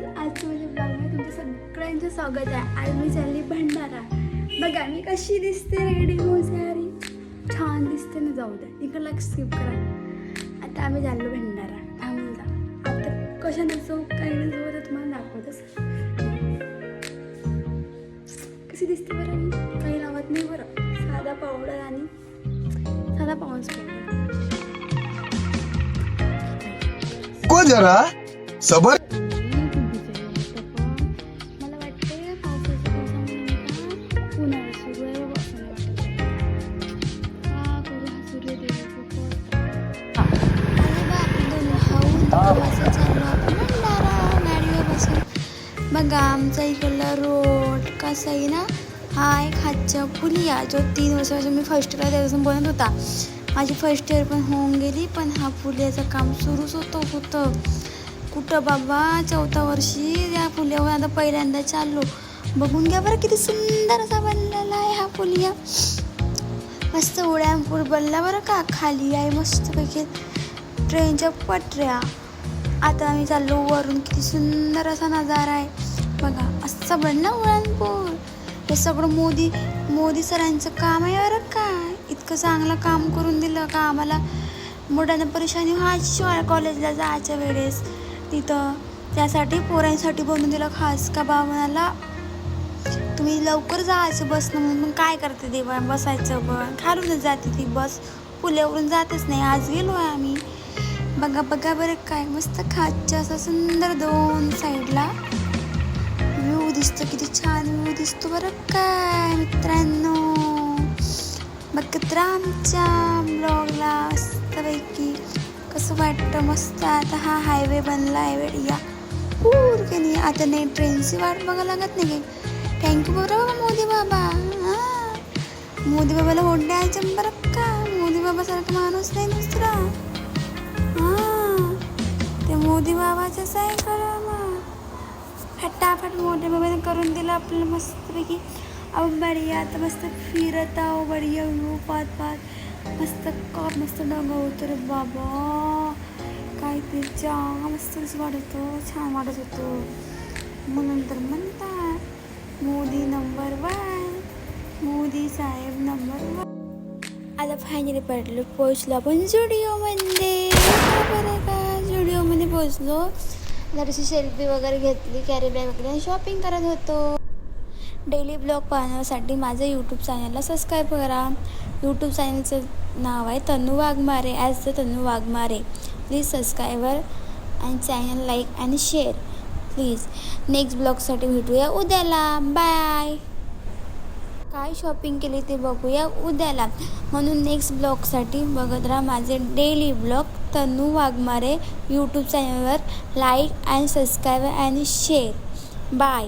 Guys, आजच्या माझ्या ब्लॉगमध्ये तुमचं सगळ्यांचं स्वागत आहे. आज मी चालली भंडारा. बघा मी कशी दिसते रेडी होऊन सारी छान दिसते ना. जाऊ द्या, इकडला स्किप करा. आता आम्ही चाललो भंडारा. थांबून जा. आता कशा नसो काही नसो तर तुम्हाला दाखवतच. कशी दिसते बरं मी? काही लावत नाही बरं. साधा पावडर आणि साधा पाऊस पावडर. को जरा सबर. मला वाटते पावसाच्या दिवसामध्ये उन्हाळा सुरू आहे बाबा असं वाटतं. का करू हा सूर्यदेवाचा गाडीवर बसून. बघा आमचा इकडला रोड कसा आहे ना. हा एक हातच्या पुलिया जो 3 वर्षापासून मी फर्स्ट इयरला त्यापासून बनत होता. माझी फर्स्ट इयर पण होऊन गेली, पण हा पुलियाचं काम सुरूच होतं. कुठं बाबा 4थ्या वर्षी या पुलियावर आता पहिल्यांदा चाललो. बघून घ्या बरं किती सुंदर असा बनलेला आहे हा पुलिया. मस्त उड्यापूर बनला बरं का. खाली आहे मस्तपैकी ट्रेनच्या पटऱ्या. आता आम्ही चाललो वरून. किती सुंदर असा नजारा आहे बघा. असं बनला उड्यापूर. हे सगळं मोदी सरांचं काम आहे बरं का. इतकं चांगलं काम करून दिलं का आम्हाला मोठ्यानं परेशानी व्हायची शाळा कॉलेजला जायच्या वेळेस तिथं. त्यासाठी पोरांसाठी बनवून दिलं खास का बाबाला तुम्ही लवकर जायचं बसनं. म्हणून मग काय करते देवा बसायचं. पण खालूनच जाते ती बस, पुलावरून जातच नाही. आज गेलो आहे आम्ही. बघा बरं काय मस्त खातच्या असं सुंदर 2 साईडला व्ह्यू दिसतो. किती छान व्ह्यू दिसतो बरं काय मित्रांनो. बघत राहा आमच्या ब्लॉगला मस्तपैकी कसं वाटतं. मस्त आता हा हायवे बनला आहे या की नाही. आता नाही ट्रेनची वाट बघा लागत नाही. थँक्यू बरं मोदी बाबा. हां मोदी बाबाला वोट द्यायचं बरं का. मोदी बाबासारखा माणूस नाही दुसरा. हां ते मोदी बाबाचंच आहे खरं. मग फटाफट मोदी बाबाने करून दिलं आपल्याला मस्तपैकी. अहो बढिया आता मस्त फिरत आहो. बढिया व्ह्यू पाहत मस्त डोंगर रे बाबा. काय ते जागा मस्त वाटत छान वाटत होतं. मग नंतर म्हणतात मोदी नंबर 1, मोदी साहेब नंबर 1. आता फायनली पोहोचलो आपण झुडिओमध्ये. बरं का झुडिओमध्ये पोहोचलो. जराशी सेल्फी वगैरे घेतली, कॅरी बॅग वगैरे शॉपिंग करत होतो. डेली ब्लॉग पाहण्यासाठी माझं यूट्यूब चॅनलला सबस्क्राईब करा. यूट्यूब चॅनलचं नाव आहे Tanu Waghmare. As the Tanu Waghmare. Please subscriber आणि चॅनल लाईक आणि शेअर प्लीज. नेक्स्ट ब्लॉगसाठी भेटूया उद्याला. बाय. काय शॉपिंग केली ते बघूया उद्याला. म्हणून नेक्स्ट ब्लॉगसाठी बघत राहा माझे daily blog Tanu Waghmare YouTube चॅनलवर. Like and subscribe and share. Bye.